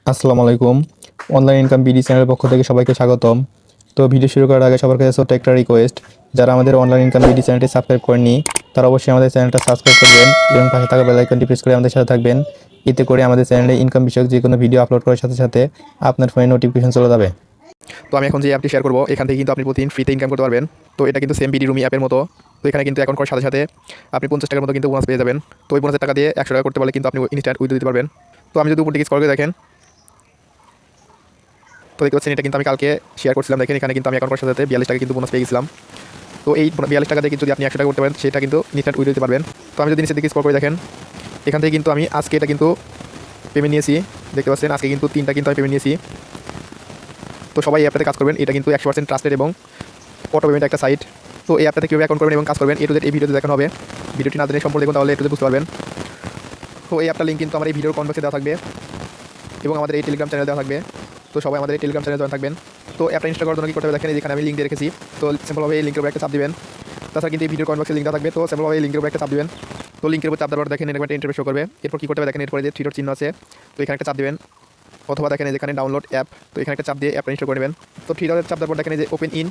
আসসালামু আলাইকুম। Online income BD চ্যানেলের পক্ষ থেকে সবাইকে স্বাগতম। তো ভিডিও শুরু করার আগে সবার কাছে ছোট্ট একটা রিকোয়েস্ট, যারা আমাদের অনলাইন ইনকাম বিডি চ্যানেলটি সাবস্ক্রাইব করেননি তারা অবশ্যই আমাদের চ্যানেলটা সাবস্ক্রাইব করবেন এবং পাশে থাকা বেল আইকনটি প্রেস করে আমাদের সাথে থাকবেন। এতে করে আমাদের চ্যানেলে ইনকাম বিষয়ক যে কোনো ভিডিও আপলোড করার সাথে সাথে আপনার ফোনে নোটিফিকেশন চলে যাবে। তো আমি এখন যে অ্যাপটি শেয়ার করবো এখান থেকে কিন্তু আপনি প্রতিদিন ফ্রিতে ইনকাম করতে পারবেন। তো এটা কিন্তু সেম বিডি রুমি অ্যাপের মতো। তো এখানে কিন্তু অ্যাকাউন্ট করার সাথে সাথে আপনি 50 টাকার মতো কিন্তু বোনাস পেয়ে যাবেন। তো ওই 50 টাকা দিয়ে 100 টাকা করতে পারলে কিন্তু আপনি ইনস্ট্যান্ট উইথড্র দিতে পারবেন। তো আমি যদি উপর দিকে স্ক্রল করে দেখেন, তো দেখতে পাচ্ছেন এটা কিন্তু আমি কালকে শেয়ার করছিলাম। দেখেন এখানে কিন্তু আমি অ্যাকাউন্ট করার সাথে সাথে 42 টাকা কিন্তু বোনাস পেয়ে গেছিলাম। তো এই 42 টাকা দিয়ে কিন্তু যদি আপনি 100 টাকা করতে পারেন সেটা কিন্তু ইনস্ট্যান্ট উইথড্র দিতে পারবেন। তো আমি যদি নিচের দিকে স্ক্রল করে দেখেন, এখান থেকে কিন্তু আমি আজকে এটা কিন্তু পেমেন্ট নিয়েছি। দেখতে পাচ্ছেন আজকে কিন্তু 3টা কিন্তু আমি পেমেন্ট নিয়েছি। তো সবাই এই অ্যাপটাতে কাজ করবেন। এটা কিন্তু 100% ট্রাস্টেড এবং অটো পেমেন্ট একটা সাইট। তো এই অ্যাপটাতে কীভাবে অ্যাকাউন্ট করবেন এবং কাজ করবেন এ টু জেড এই ভিডিওতে দেখানো হবে। ভিডিওটি না জেনে সম্পূর্ণ দেখুন, তাহলে এ টু জেড বুঝতে পারবেন। তো এই অ্যাপটার লিঙ্ক কিন্তু আমার এই ভিডিওর কমেন্ট বক্সে দেওয়া থাকবে এবং আমাদের এই টেলিগ্রাম চ্যানেলে দেওয়া থাকবে। তো সবাই আমাদের এই টেলিগ্রাম চ্যানেলে জয়েন থাকবেন। তো অ্যাপটা ইনস্টল করার জন্য কী করতে হবে দেখেন, যেখানে আমি লিঙ্ক দিয়ে রেখেছি। তো সিম্পলভাবে এই লিঙ্কের উপর একটা চাপ দিবেন। তাছাড়া কিন্তু এই ভিডিওর কমেন্ট বক্সে লিঙ্ক দেওয়া থাকবে। তো সিম্পলভাবে এই লিঙ্কের উপর একটা চাপ দিবেন। তো লিঙ্কের উপর চাপ দেওয়ার পর দেখেন এরকম একটা ইন্টারফেস শো করবে। এরপর কী করতে হবে দেখেন, এরপরে যে থ্রি ডট চিহ্ন আছে, তো এখানে একটা চাপ দিবেন। অথবা দেখেন যেখানে ডাউনলোড অ্যাপ, তো এখানে একটা চাপ দিয়ে অ্যাপটা ইনস্টল করে নেবেন। তো থ্রি ডটের চাপ দেওয়ার পর দেখেন যে ওপেন ইন,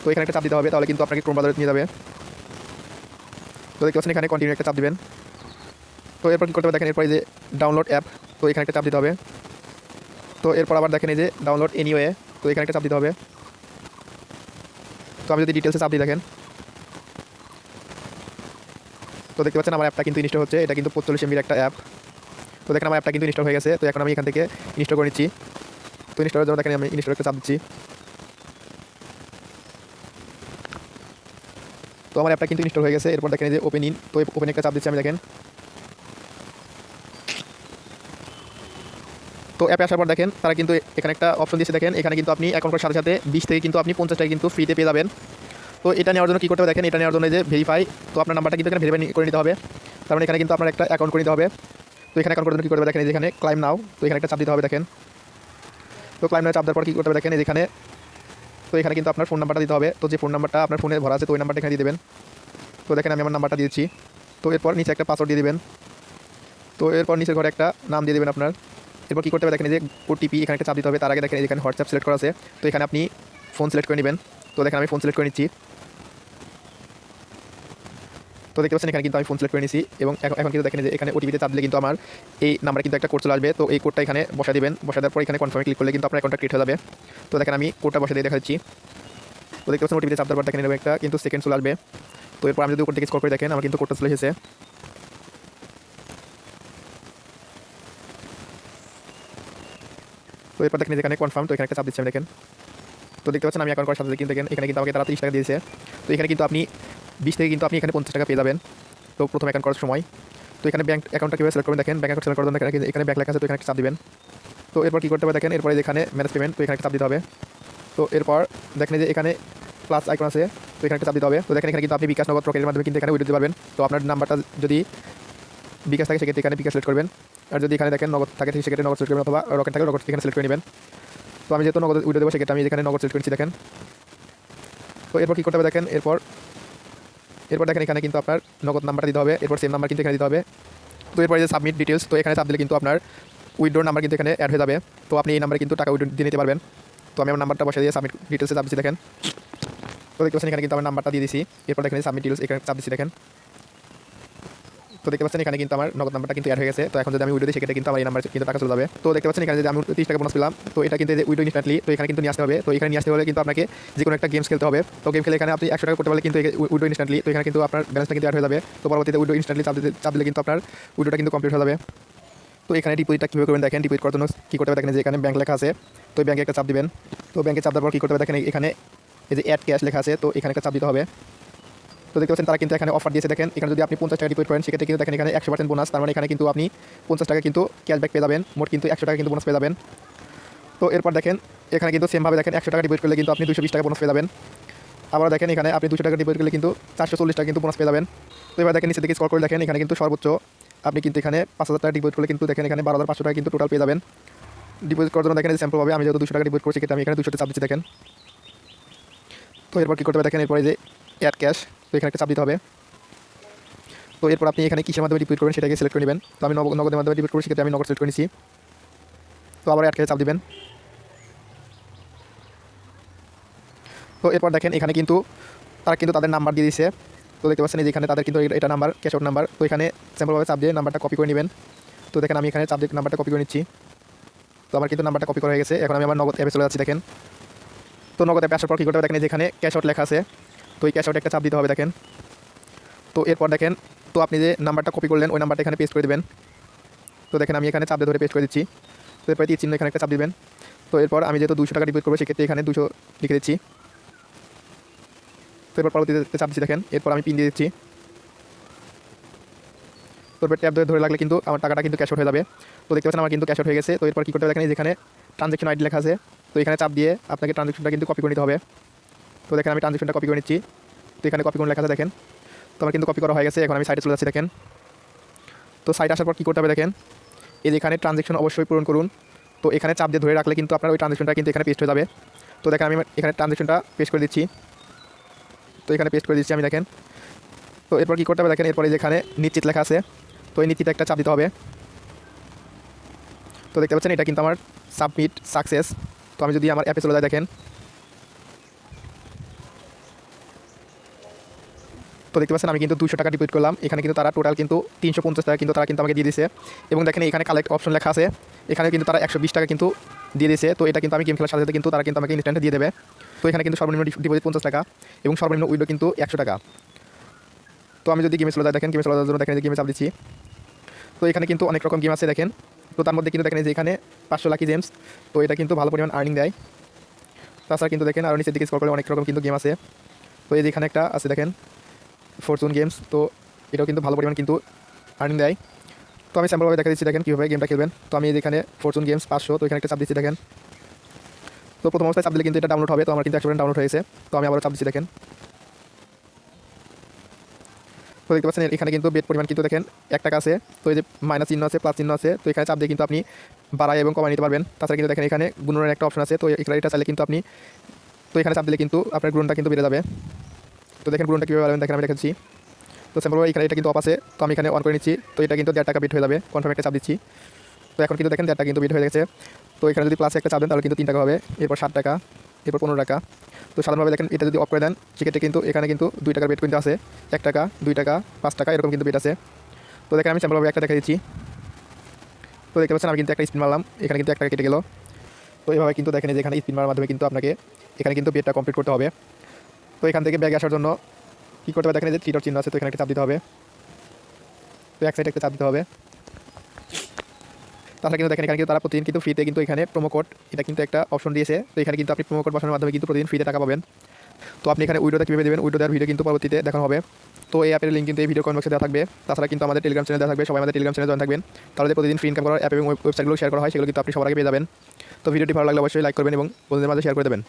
তো এখানে একটা চাপ দিতে হবে, তাহলে কিন্তু আপনাকে ক্রোম ব্রাউজারে নিয়ে যাবে। তো দেখতে পাচ্ছেন এখানে কন্টিনিউ একটা চাপ দিবেন। তো এরপর কী করতে হবে দেখেন, এরপরে যে ডাউনলোড অ্যাপ, তো এখানে একটা চাপ দিতে হবে। তো এরপর আবার দেখেন এই যে ডাউনলোড এনিওয়ে, তো এখানে একটা চাপ দিতে হবে। তো আমি যদি ডিটেলসে চাপ দিই দেখেন, তো দেখতে পাচ্ছেন আমার অ্যাপটা কিন্তু ইনস্টল হচ্ছে। এটা কিন্তু 45 MB একটা অ্যাপ। তো দেখেন আমার অ্যাপটা কিন্তু ইনস্টল হয়ে গেছে। তো এখন আমি এখান থেকে ইনস্টল করে নিচ্ছি। তো ইনস্টলের জন্য দেখেন আমি ইনস্টল একটা চাপ দিচ্ছি। তো আমার অ্যাপটা কিন্তু ইনস্টল হয়ে গেছে। এরপর দেখেন এই যে ওপেন ইন, তো ওপেন একটা চাপ দিচ্ছি আমি দেখেন। তো অ্যাপে আসার পর দেখেন তারা কিন্তু এখানে একটা অপশন দিয়েছে। দেখেন এখানে কিন্তু আপনি অ্যাকাউন্ট করার সাথে সাথে 20 থেকে কিন্তু আপনি 50 টাকা কিন্তু ফ্রিতে পেয়ে যাবেন। তো এটা নেওয়ার জন্য কী করতে হবে দেখেন, এটা নেওয়ার জন্য যে ভেরিফাই, তো আপনার নাম্বারটা কিন্তু এখানে ভেরিফাই করে নিতে হবে। তার মানে এখানে কিন্তু আপনার একটা অ্যাকাউন্ট করে নিতে হবে। তো এখানে অ্যাকাউন্ট করার জন্য কী করবে দেখেন, যেখানে ক্লাইম নাও, তো এখানে একটা চাপ দিতে হবে দেখেন। তো ক্লাইম নাও চাপ দেওয়ার পর কী করতে হবে দেখেন, যেখানে তো এখানে কিন্তু আপনার ফোন নাম্বারটা দিতে হবে। তো যে ফোন নাম্বারটা আপনার ফোনে ভরা আছে তো ওই নাম্বারটা এখানে দিয়ে দেবেন। তো দেখেন আমি আমার নাম্বারটা দিয়েছি। তো এরপর নিচে একটা পাসওয়ার্ড দিয়ে দেবেন। তো এরপর নিচের ঘরে একটা নাম দিয়ে দেবেন আপনার। এরপর কী করতে হবে দেখেন, যে ওটিপি এখানে একটা চাপ দিতে হবে। তার আগে দেখেন এখানে হোয়াটসঅ্যাপ সিলেক্ট করা আছে, তো এখানে আপনি ফোন সিলেক্ট করে নেবেন। তো দেখেন আমি ফোন সিলেক্ট করে নিচ্ছি। তো দেখতে পাচ্ছেন এখানে কিন্তু আমি ফোন সিলেক্ট করে নিয়েছি এবং এখন কিন্তু দেখেন যে এখানে ওটিপিতে চাপ দিলে কিন্তু আমার এই নাম্বারে কিন্তু একটা কোড চলে আসবে। তো এই কোডটা এখানে বসা দেবেন। বসা দেওয়ার পর এখানে কনফার্মে ক্লিক করলে কিন্তু আপনার অ্যাকাউন্টটা ক্রিয়েট হয়ে যাবে। তো দেখেন আমি কোডটা বসা দিয়ে দেখাচ্ছি। তো দেখতে পাচ্ছেন ওটিপিতে চাপ দেওয়ার পর দেখেন এরকম একটা কিন্তু সেকেন্ড চলে আসবে। তো এরপর আমি যদি উপর থেকে স্ক্রল করে দেখেন আমার কিন্তু কোডটা চলে এসেছে। তো এরপর দেখেন যেখানে কনফার্ম, তো এখানে একটা চাপ দিচ্ছি আমি দেখেন। তো দেখতে পাচ্ছেন আমি অ্যাকাউন্ট করার সাথে সাথে কিন্তু দেখেন এখানে কিন্তু আমাকে তারা 30 টাকা দিয়েছে। তো এখানে কিন্তু আপনি 20 থেকে কিন্তু আপনি এখানে 50 টাকা পেয়ে যাবেন। তো প্রথম অ্যাকাউন্ট করার সময়। তো এখানে ব্যাঙ্ক অ্যাকাউন্টটা কীভাবে সিলেক্ট করবেন দেখেন, ব্যাঙ্ক অ্যাকাউন্ট সিলেক্ট করার জন্য এখানে ব্যাঙ্ক লেখা আছে, তো এখানে একটা চাপ দিবেন। তো এরপর কী করতে হবে দেখেন, এরপরে যেখানে ম্যানেজ পেমেন্ট, তো এখানে একটা চাপ দিতে হবে। তো এরপর দেখেন যে এখানে প্লাস আইকন আছে, তো এখানে একটা চাপ দিতে হবে। তো দেখেন এখানে কিন্তু আপনি বিকাশ নগদ রকেটের মাধ্যমে কিন্তু এখানে উইথড্র দিতে পারবেন। তো আপনার নাম্বারটা যদি বিকাশ থাকে সেক্ষেত্রে এখানে বিকাশ সিলেক্ট করবেন। আর যদি এখানে দেখেন নগদ থাকে সেক্ষেত্রে নগদ সিলেক্ট করবেন, অথবা রকেট থাকে রকেট এখানে সিলেক্ট করে নেবেন। তো আমি যেহেতু নগদ উইথড্র দেবো সেক্ষেত্রে আমি এখানে নগদ সিলেক্ট করেছি দেখেন। তো এরপর কী করতে হবে দেখেন, এরপর দেখেন এখানে কিন্তু আপনার নগদ নাম্বারটা দিতে হবে। এরপর সেম নাম্বার কিন্তু এখানে দিতে হবে। তো এরপরে যে সাবমিট ডিটেলস, তো এখানে চাপ দিলে কিন্তু আপনার উইথড্রোর নাম্বার কিন্তু এখানে অ্যাড হয়ে যাবে। তো আপনি এই নাম্বারে কিন্তু টাকা উইথড্র দিয়ে নিতে পারবেন। তো আমি আমার নাম্বারটা বসে দিয়ে সাবমিট ডিটেলসে চাপ দিচ্ছি দেখেন। তো দেখতে পাচ্ছেন এখানে কিন্তু আমার নাম্বারটা দিয়ে দিয়েছি। এরপর দেখেন সাবমিট ডিটেলস এখানে চাপ দিচ্ছি দেখেন। তো দেখতে পাচ্ছেন এখানে কিন্তু আমার নগদ নাম্বারটা কিন্তু অ্যাড হয়ে গেছে। তো এখন যদি আমি উইডো দিই সেক্ষেত্রে কিন্তু আমার এই নাম্বারে কিন্তু টাকা চলে যাবে। তো দেখতে পাচ্ছেন এখানে যদি আমি 30 টাকা বোনাস পেলাম, তো এটা কিন্তু উইডো ইনস্ট্যান্টলি, তো এখানে কিন্তু নিয়ে আসতে হবে। তো এখানে নিয়ে আসতে হলে কিন্তু আপনাকে যে কোনো একটা গেমস খেলতে হবে। তো গেম খেলে এখানে আপনি 100 টাকা করতে পারলে কিন্তু উইডো ইনস্ট্যান্টলি, তো এখানে কিন্তু আপনার ব্যালেন্সটা কিন্তু অ্যাড হয়ে যাবে। তো পরবর্তীতে উইডো ইনস্ট্যান্টলি চাপ দিলে কিন্তু আপনার উইডোটা কিন্তু কমপ্লিট হয়ে যাবে। তো এখানে ডিপোজিটটা কীভাবে করবেন দেখেন, ডিপোজিট করার জন্য কী করতে হবে দেখেন, যে এখানে ব্যাঙ্ক লেখা আছে, তো ব্যাঙ্কে একটা চাপ দিবেন। তো ব্যাঙ্কে চাপ দেওয়ার পর কী করতে হবে দেখেন, এখানে এই যে অ্যাড ক্যাশ লেখা আছে, তো এখানে একটা চাপ দিতে হবে। তো দেখতে পাচ্ছেন তারা কিন্তু এখানে অফার দিয়েছে দেখেন, এখানে যদি আপনি 50 টাকা ডিপোজিট করেন সেক্ষেত্রে কিন্তু দেখেন এখানে 100% বোনাস, তার মানে এখানে কিন্তু আপনি 50 টাকা কিন্তু ক্যাশব্যাক পেয়ে যাবেন, মোট কিন্তু 100 টাকা কিন্তু বোনাস পেয়ে যাবেন। তো এরপর দেখেন এখানে কিন্তু সেমভাবে দেখেন 100 টাকা ডিপোজিট করলে কিন্তু আপনি 220 টাকা বোনাস পেয়ে যাবেন। আবার দেখেন এখানে আপনি 200 টাকা ডিপোজিট করলে কিন্তু 440 টাকা কিন্তু বোনাস পেয়ে যাবেন। তো এবার দেখেন নিচে দিকে স্ক্রল করে দেখেন এখানে কিন্তু সর্বোচ্চ আপনি কিন্তু এখানে 5000 টাকা ডিপোজিট করলে কিন্তু দেখেন এখানে 12500 টাকা কিন্তু টোটাল পেয়ে যাবেন। ডিপোজিট করার জন্য দেখেন স্যাম্পলভাবে আমি যেহেতু 200 টাকা ডিপোজিট করছি সেক্ষেত্রে আমি এখানে 200 চাপ দিচ্ছি দেখেন। তো এরপর কী করতে হবে দেখেন, এরপরে যে অ্যাড ক্যাশ, তো এখানে একটা চাপ দিতে হবে। তো এরপর আপনি এখানে কিসের মাধ্যমে ডিপোজিট করবেন সেটাকে সিলেক্ট করে নেবেন। তো আমি নগদের মাধ্যমে ডিপোজিট করছি, সেক্ষেত্রে আমি নগদ সিলেক্ট করে নিচ্ছি। তো আবার অ্যাড খেতে চাপ দিবেন। তো এরপর দেখেন এখানে কিন্তু তারা কিন্তু তাদের নাম্বার দিয়ে দিয়েছে। তো দেখতে পাচ্ছেন এই যে এখানে তাদের কিন্তু এটা নাম্বার, ক্যাশ আউট নাম্বার। তো এখানে সিম্পলভাবে চাপ দিয়ে নাম্বারটা কপি করে নেবেন। তো দেখেন আমি এখানে চাপ দিয়ে নাম্বারটা কপি করে নিচ্ছি। তো আমার কিন্তু নাম্বারটা কপি করা হয়ে গেছে। এখন আমি আমার নগদ অ্যাপে চলে যাচ্ছি দেখেন। তো নগদ অ্যাপে আসার পর কী করতে হবে দেখেন, এই যেখানে ক্যাশ আউট লেখা আছে, তো এই ক্যাশ আউট একটা চাপ দিতে হবে দেখেন। তো এরপর দেখেন, তো আপনি যে নাম্বারটা কপি করলেন ওই নাম্বারটা এখানে পেস্ট করে দেবেন। তো দেখেন আমি এখানে চাপ দিয়ে ধরে পেস্ট করে দিচ্ছি। তো এরপরে তীর চিহ্ন এখানে একটা চাপ দিবেন। তো এরপর আমি যেহেতু 200 টাকা ডিপোজিট করবো সেক্ষেত্রে এখানে 200 লিখে দিচ্ছি। তো এরপর পরবর্তীতে চাপ দিচ্ছি দেখেন। এরপর আমি পিন দিয়ে দিচ্ছি। তো এরপর ট্যাপ ধরে রাখলে কিন্তু আমার টাকাটা কিন্তু ক্যাশ আউট হয়ে যাবে। তো দেখতে পাচ্ছেন আমার কিন্তু ক্যাশ আউট হয়ে গেছে। তো এরপর কী করতে হবে দেখেন, যেখানে ট্রানজ্যাকশন আইডি লেখা আছে, তো এখানে চাপ দিয়ে আপনাকে ট্রানজ্যাকশনটা কিন্তু কপি করে নিতে হবে। তো দেখেন আমি ট্রানজ্যাকশনটা কপি করে নিচ্ছি। তো এখানে কপি করে লেখা আছে দেখেন। তো আমার কিন্তু কপি করা হয়ে গেছে। এখন আমি সাইটে চলে যাচ্ছি দেখেন। তো সাইটে আসার পর কী করতে হবে দেখেন, এই যে এখানে ট্রানজ্যাকশন অবশ্যই পূরণ করুন। তো এখানে চাপ দিয়ে ধরে রাখলে কিন্তু আপনার ওই ট্রানজ্যাকশনটা কিন্তু এখানে পেস্ট হয়ে যাবে। তো দেখেন আমি এখানে ট্রানজ্যাকশনটা পেস্ট করে দিচ্ছি। তো এখানে পেস্ট করে দিচ্ছি আমি দেখেন। তো এরপর কী করতে হবে দেখেন, এরপরে যেখানে নিশ্চিত লেখা আছে, তো এই নিশ্চিত একটা চাপ দিতে হবে। তো দেখতে পাচ্ছেন এটা কিন্তু আমার সাবমিট সাকসেস। তো আমি যদি আমার অ্যাপে চলে যাই দেখেন, তো দেখতে পাচ্ছেন আমি কিন্তু 200 টাকা ডিপোজিট করলাম। এখানে কিন্তু তারা টোটাল কিন্তু 350 টাকা কিন্তু তারা কিন্তু আমাকে দিয়ে দিয়েছে। এবং দেখেন এখানে কালেক্ট অপশন লেখা আছে, এখানে কিন্তু তারা 120 টাকা কিন্তু দিয়ে দিয়েছে। তো এটা কিন্তু আমি গেম খেলার সাথে সাথে কিন্তু তারা কিন্তু আমাকে ইনস্ট্যান্টে দিয়ে দেবে। তো এখানে কিন্তু সর্বনিম্ন ডিপোজিট 50 টাকা এবং সর্বনিম্ন উইডো কিন্তু 100 টাকা। তো আমি যদি গেমে চলে যাই দেখেন, গেমে চলে যাওয়ার জন্য দেখেন যে গেমে চাপ দিচ্ছি। তো এখানে কিন্তু অনেক রকম গেম আছে দেখেন। তো তার মধ্যে কিন্তু দেখেন যে এখানে 500 লাকি জেমস, তো এটা কিন্তু ভালো পরিমাণ আর্নিং দেয়। তাছাড়া কিন্তু দেখেন আরও নিচের দিকে স্ক্রল করলে অনেক রকম কিন্তু গেম আছে। তো এই যে এখানে একটা আছে দেখেন ফরচুন গেমস, তো এটাও কিন্তু ভালো পরিমাণ কিন্তু আর্নিং দেয়। তো আমি স্যাম্পলভাবে দেখা দিচ্ছি দেখেন কীভাবে গেমটা খেলবেন। তো আমি এখানে ফরচুন গেমস 500, তো এখানে একটা চাপ দিচ্ছি দেখেন। তো প্রথম অবস্থায় চাপ দিলে কিন্তু এটা ডাউনলোড হবে। তো আমার কিন্তু 100% ডাউনলোড হয়েছে। তো আমি আবারও চাপ দিচ্ছি দেখেন। তো দেখতে পাচ্ছেন এখানে কিন্তু বেড পরিমাণ কিন্তু দেখেন 1 টাকা আছে। তো এই যে মাইনাস চিহ্ন আছে, প্লাস চিহ্ন আছে, তো এখানে চাপ দিয়ে কিন্তু আপনি বাড়ায় এবং কমায় নিতে পারবেন। তাছাড়া কিন্তু দেখেন এখানে গুণনের একটা অপশন আছে, তো এখানে এটা চাইলে কিন্তু আপনি, তো এখানে চাপ দিলে কিন্তু আপনার গুণনটা কিন্তু বেড়ে যাবে। তো দেখেন গুণনটা কীভাবে বাড়বেন দেখেন আমি দেখাচ্ছি। তো স্যাম্পলভাবে এখানে এটা কিন্তু অফ আছে, তো আমি এখানে অন করে নিচ্ছি। তো এটা কিন্তু 1.5 টাকা বিট হয়ে যাবে, কনফার্ম একটা চাপ দিচ্ছি। তো এখন কিন্তু দেখেন 1.5 টাকা কিন্তু বিট হয়ে গেছে। তো এখানে যদি প্লাসে একটা চাপ দেন তাহলে কিন্তু 3 টাকা হবে, এরপর 7 টাকা, এরপর 15 টাকা। তো সাধারণভাবে দেখেন এটা যদি অফ করে দেন সেক্ষেত্রে কিন্তু এখানে কিন্তু 2 টাকার বেট কিন্তু আছে, 1 টাকা, 2 টাকা, 5 টাকা এরকম কিন্তু বেট আছে। তো দেখেন আমি স্যাম্পলভাবে একটা দেখা দিচ্ছি। তো দেখতে পাচ্ছেন আমি কিন্তু একটা স্পিন মারলাম, এখানে কিন্তু 1 টাকা কেটে গেল। তো এইভাবে কিন্তু দেখেন যে এখানে স্পিন মারার মাধ্যমে কিন্তু আপনাকে এখানে কিন্তু বেটটা কমপ্লিট করতে হবে। তো এখান থেকে ব্যাগে আসার জন্য কী করতে হবে দেখেন, যে 3 ডট চিহ্ন আছে, তো এখানে একটা চাপ দিতে হবে। তো এক সাইডে একটা চাপ দিতে হবে। তাছাড়া কিন্তু দেখেন এখানে কিন্তু তারা প্রতিদিন কিন্তু ফ্রিতে কিন্তু এখানে প্রোমো কোড এটা কিন্তু একটা অপশন দিয়েছে। তো এখানে কিন্তু আপনি প্রোমো কোড বসানোর মাধ্যমে কিন্তু প্রতিদিন ফ্রিতে টাকা পাবেন। তো আপনি এখানে উইডোটা কীভাবে দেবেন, উইডো দেওয়ার ভিডিও কিন্তু পরবর্তীতে দেখানো হবে। তো এই অ্যাপের লিঙ্ক কিন্তু এই ভিডিও কমেন্ট বক্সে দেওয়া থাকবে। তাছাড়া কিন্তু আমাদের টেলিগ্রাম চ্যানেল দেওয়া থাকবে, সবাই আমাদের টেলিগ্রাম চ্যানেলে জয়েন থাকবেন। তাহলে যে প্রতিদিন ফ্রি ইনকাম করার অ্যাপ এবং ওয়েবসাইটগুলো শেয়ার করা হয় সেগুলো কিন্তু আপনি সবার আগে পেয়ে যাবেন। তো ভিডিওটি ভালো লাগলে অবশ্যই লাইক করবেন এবং বন্ধুদের মাঝে শেয়ার করে দেবেন।